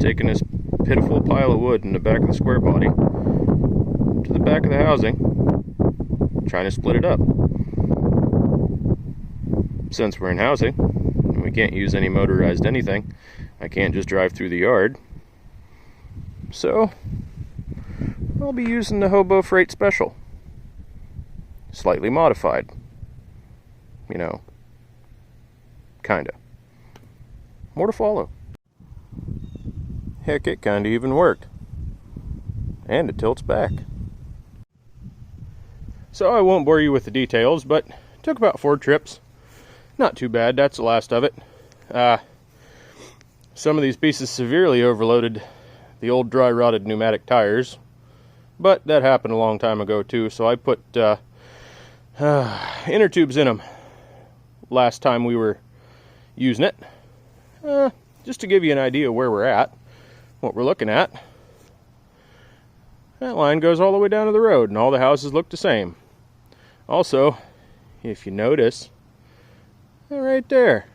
taking this pitiful pile of wood in the back of the square body to the back of the housing, trying to split it up. Since we're in housing, and we can't use any motorized anything, I can't just drive through the yard. So, I'll be using the Hobo Freight Special. Slightly modified. You know, kinda. More to follow. Heck, it kinda even worked. And it tilts back. So I won't bore you with the details, but it took about 4 trips. Not too bad, that's the last of it. Some of these pieces severely overloaded the old dry rotted pneumatic tires, but that happened a long time ago too, so I put inner tubes in them last time we were using it, just to give you an idea where we're at, what we're looking at. That line goes all the way down to the road, and all the houses look the same. Also, if you notice, right there,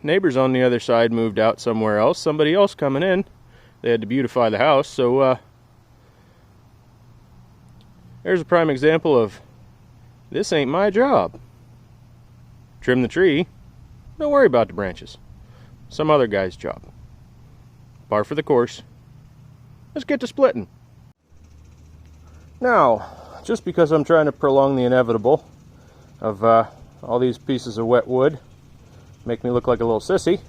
neighbors on the other side moved out somewhere else. Somebody else coming in, they had to beautify the house, so there's a prime example of this ain't my job. Trim the tree, don't worry about the branches. Some other guy's job. Par for the course. Let's get to splitting. Now, just because I'm trying to prolong the inevitable of all these pieces of wet wood, make me look like a little sissy,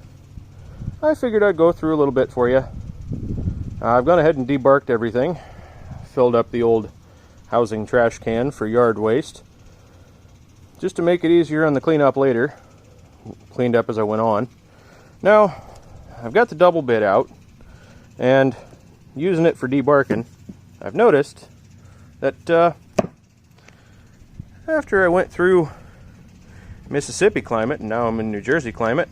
I figured I'd go through a little bit for you. I've gone ahead and debarked everything, filled up the old housing trash can for yard waste, just to make it easier on the cleanup later. Cleaned up as I went on. Now, I've got the double bit out, and using it for debarking, I've noticed that after I went through Mississippi climate, and now I'm in New Jersey climate,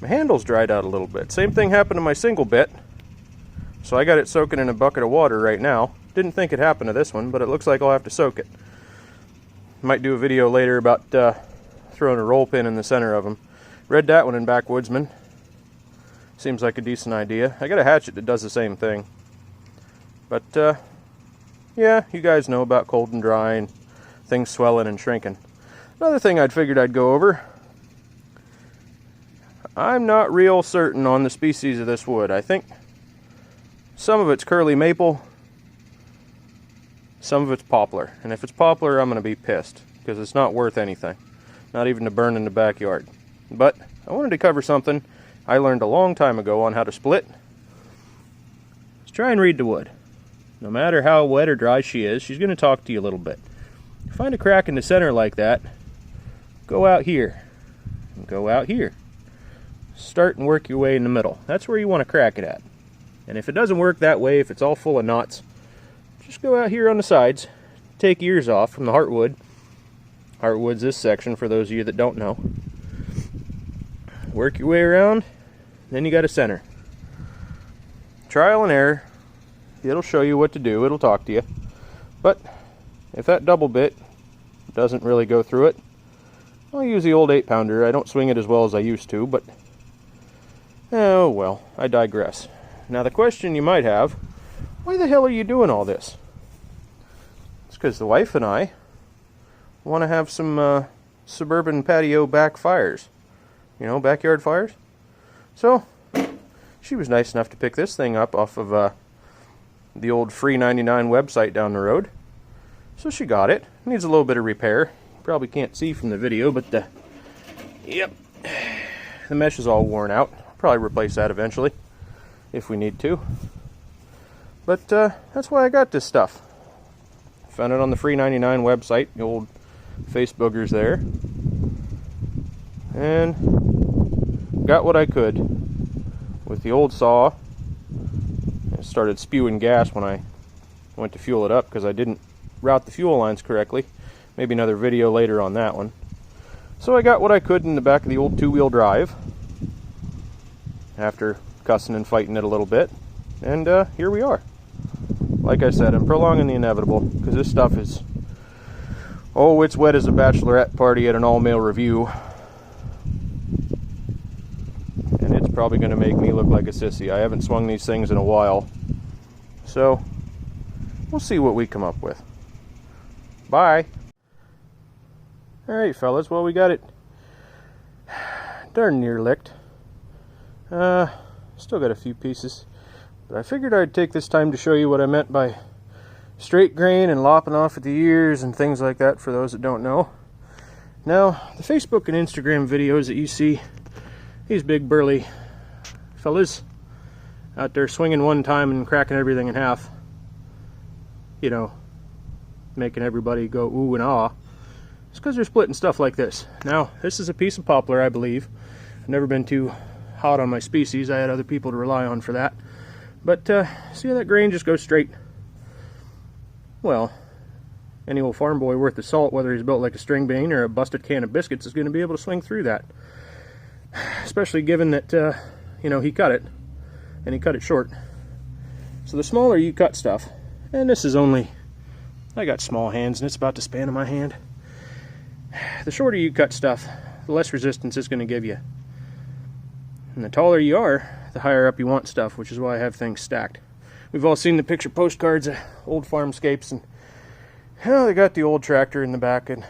my handles dried out a little bit. Same thing happened to my single bit, so I got it soaking in a bucket of water right now. Didn't think it happened to this one, but it looks like I'll have to soak it. Might do a video later about throwing a roll pin in the center of them. Read that one in Backwoodsman. Seems like a decent idea. I got a hatchet that does the same thing. But yeah, you guys know about cold and dry and things swelling and shrinking. Another thing I'd figured I'd go over. I'm not real certain on the species of this wood. I think some of it's curly maple, some of it's poplar. And if it's poplar, I'm going to be pissed, because it's not worth anything. Not even to burn in the backyard. But I wanted to cover something I learned a long time ago on how to split. Let's try and read the wood. No matter how wet or dry she is, she's going to talk to you a little bit. Find a crack in the center like that, go out here, and go out here. Start and work your way in the middle. That's where you want to crack it at. And if it doesn't work that way, if it's all full of knots, just go out here on the sides, take ears off from the heartwood. Heartwood's this section for those of you that don't know. Work your way around, then you got a center. Trial and error. It'll show you what to do, it'll talk to you. But if that double bit doesn't really go through it, I'll use the old 8-pounder. I don't swing it as well as I used to, but oh well, I digress. Now the question you might have, why the hell are you doing all this? It's because the wife and I want to have some suburban patio back fires. You know, backyard fires. So, she was nice enough to pick this thing up off of the old free 99 website down the road. So she got it. Needs a little bit of repair. You probably can't see from the video, but the mesh is all worn out. I'll probably replace that eventually, if we need to. But that's why I got this stuff. Found it on the free 99 website, the old face boogers there. And got what I could with the old saw. It started spewing gas when I went to fuel it up because I didn't route the fuel lines correctly. Maybe another video later on that one. So I got what I could in the back of the old 2-wheel drive after cussing and fighting it a little bit. And here we are. Like I said, I'm prolonging the inevitable because this stuff is, oh, it's wet as a bachelorette party at an all-male review. And it's probably going to make me look like a sissy. I haven't swung these things in a while. So, we'll see what we come up with. Bye! Alright fellas, well we got it darn near licked. Still got a few pieces. But I figured I'd take this time to show you what I meant by straight grain and lopping off at the ears and things like that for those that don't know. Now, the Facebook and Instagram videos that you see, these big burly fellas out there swinging one time and cracking everything in half, you know, making everybody go ooh and ah, it's because they're splitting stuff like this. Now, this is a piece of poplar, I believe. I've never been too hot on my species. I had other people to rely on for that. But see how that grain just goes straight? Well, any old farm boy worth the salt, whether he's built like a string bean or a busted can of biscuits, is going to be able to swing through that. Especially given that, you know, he cut it, and he cut it short. So the smaller you cut stuff, and this is only, I got small hands and it's about the span of my hand. The shorter you cut stuff, the less resistance it's going to give you. And the taller you are, the higher up you want stuff, which is why I have things stacked. We've all seen the picture postcards of old farmscapes, and well, they got the old tractor in the back and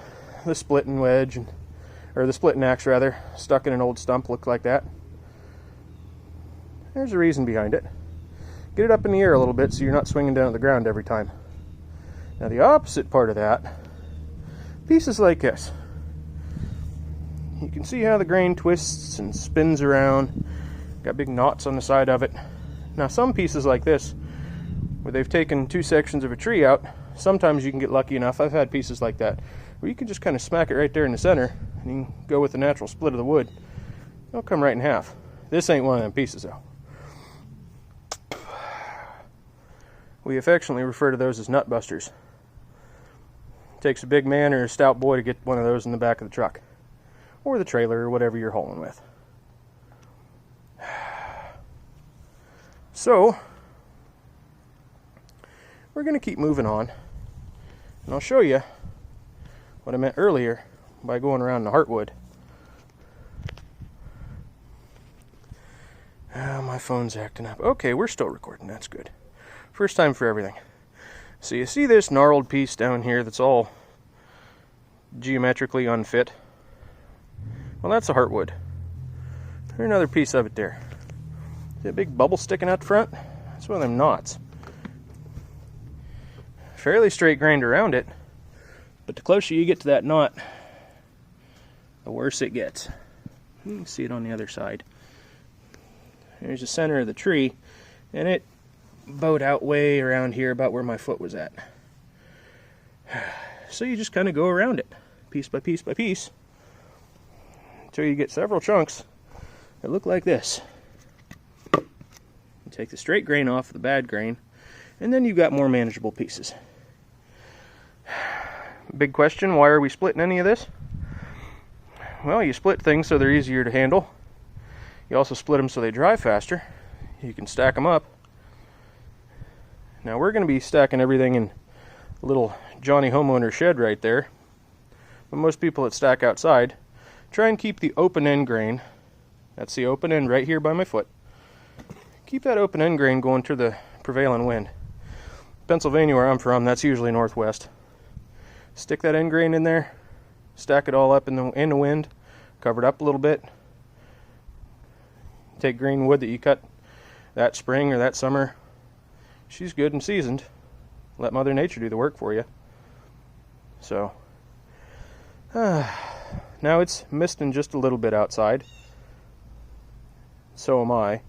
the splitting wedge, or the splitting axe rather, stuck in an old stump, looked like that. There's a reason behind it. Get it up in the air a little bit so you're not swinging down to the ground every time. Now the opposite part of that, pieces like this. You can see how the grain twists and spins around. Got big knots on the side of it. Now some pieces like this, where they've taken two sections of a tree out, sometimes you can get lucky enough, I've had pieces like that, where you can just kind of smack it right there in the center, and you can go with the natural split of the wood. It'll come right in half. This ain't one of them pieces though. We affectionately refer to those as nut busters. It takes a big man or a stout boy to get one of those in the back of the truck, or the trailer, or whatever you're hauling with. So, we're going to keep moving on, and I'll show you what I meant earlier by going around the heartwood. My phone's acting up. Okay, we're still recording, that's good. First time for everything. So you see this gnarled piece down here that's all geometrically unfit? Well, that's a heartwood. There's another piece of it there. See a big bubble sticking out the front? That's one of them knots. Fairly straight grained around it, but the closer you get to that knot, the worse it gets. You can see it on the other side. There's the center of the tree, and it bowed out way around here about where my foot was at. So you just kind of go around it, piece by piece by piece, until you get several chunks that look like this. You take the straight grain off the bad grain, and then you've got more manageable pieces. Big question, why are we splitting any of this? Well, you split things so they're easier to handle. You also split them so they dry faster. You can stack them up. Now we're going to be stacking everything in a little Johnny homeowner shed right there. But most people that stack outside try and keep the open end grain. That's the open end right here by my foot. Keep that open end grain going to the prevailing wind. Pennsylvania, where I'm from, that's usually northwest. Stick that end grain in there, stack it all up in the wind, cover it up a little bit. Take green wood that you cut that spring or that summer. She's good and seasoned. Let Mother Nature do the work for you. So, now it's misting just a little bit outside. So am I.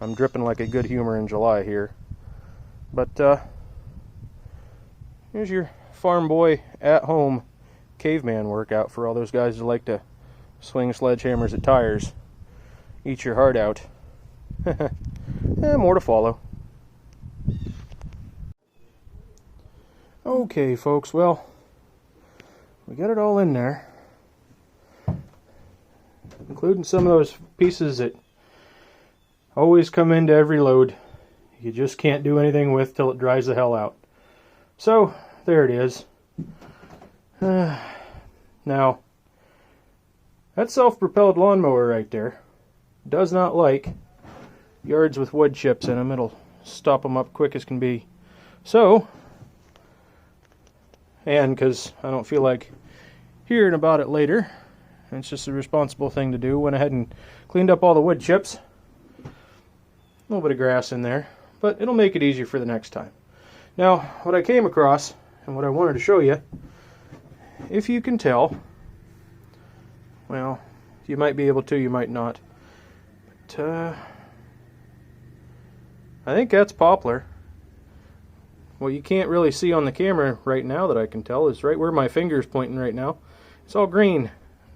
I'm dripping like a good humor in July here. But here's your farm boy at home caveman workout for all those guys who like to swing sledgehammers at tires. Eat your heart out. More to follow. Okay, folks, well, we got it all in there, including some of those pieces that always come into every load. You just can't do anything with till it dries the hell out. So, there it is. Now, that self-propelled lawnmower right there does not like yards with wood chips in them. It'll stop them up quick as can be. So, and because I don't feel like hearing about it later, it's just a responsible thing to do. Went ahead and cleaned up all the wood chips. A little bit of grass in there, but it'll make it easier for the next time. Now, what I came across and what I wanted to show you, if you can tell, well, you might be able to, you might not, but I think that's poplar. What you can't really see on the camera right now that I can tell is right where my finger's pointing right now. It's all green.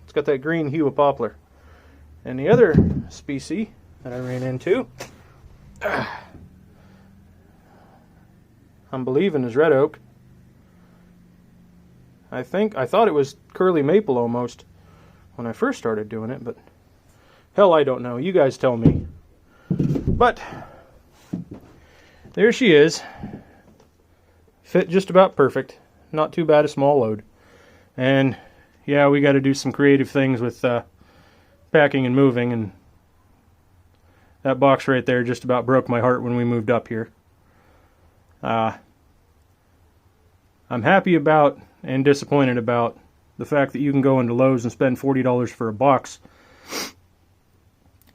It's got that green hue of poplar. And the other species that I ran into, I'm believing is red oak. I thought it was curly maple almost when I first started doing it, but hell, I don't know. You guys tell me. But there she is. Fit just about perfect. Not too bad a small load. And yeah, we got to do some creative things with packing and moving, and that box right there just about broke my heart when we moved up here. I'm happy about and disappointed about the fact that you can go into Lowe's and spend $40 for a box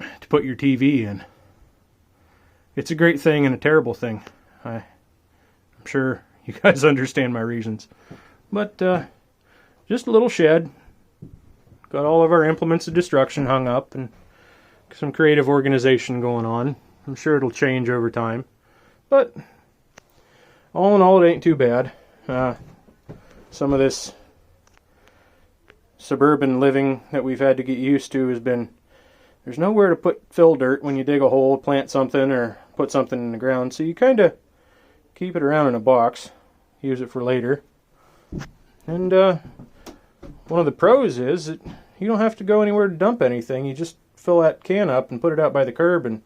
to put your TV in. It's a great thing and a terrible thing. I'm sure you guys understand my reasons. But just a little shed. Got all of our implements of destruction hung up and some creative organization going on. I'm sure it'll change over time. But all in all, it ain't too bad. Some of this suburban living that we've had to get used to has been, there's nowhere to put fill dirt when you dig a hole, plant something, or put something in the ground. So you kind of keep it around in a box, use it for later. And one of the pros is that you don't have to go anywhere to dump anything. You just fill that can up and put it out by the curb, and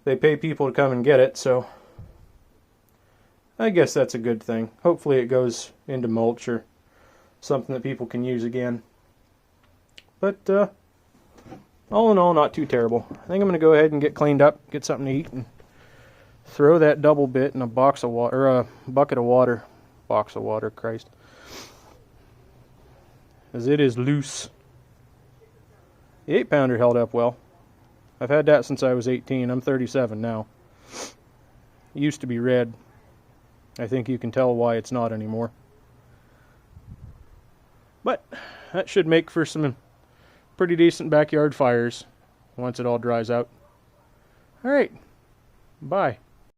they pay people to come and get it. So I guess that's a good thing. Hopefully it goes into mulch or something that people can use again. But all in all, not too terrible. I think I'm going to go ahead and get cleaned up, get something to eat, and throw that double bit in a box of water, or a bucket of water. Box of water, Christ. As it is loose. The 8-pounder held up well. I've had that since I was 18. I'm 37 now. It used to be red. I think you can tell why it's not anymore. But that should make for some pretty decent backyard fires once it all dries out. Alright. Bye.